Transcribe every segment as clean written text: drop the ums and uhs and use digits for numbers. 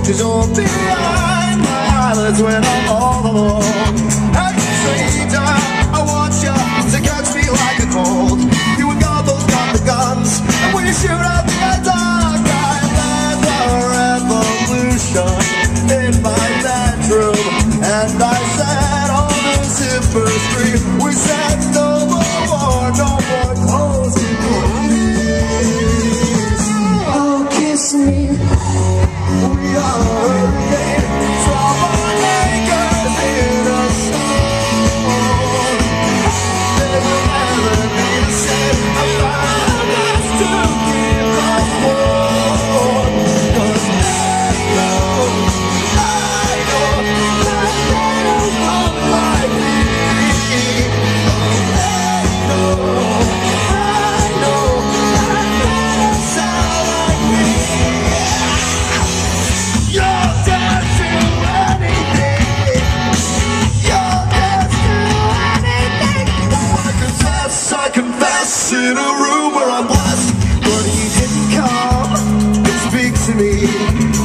Cause you're behind my eyelids when I'm all alone. At the same time, I want you to catch me like a cold. You and God both got the guns, and when you shoot at me I dark, I led the revolution in my bedroom. And I said on the Zipper Street, we said no more war, no more clothes to please. Oh, kiss me. We are hurricane from our anchors in a storm. They will never need to say about us to keep us warm. 'Cause I know that they don't come like me. I know that they don't sound like me. You're dead to anything. You're dead to anything. I confess in a room where I'm blessed, but he didn't come to speak to me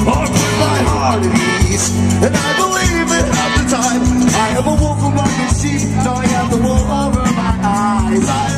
or put my heart at ease. And I believe that half the time I am a wolf among the sheep, knowing I have the wool over my eyes.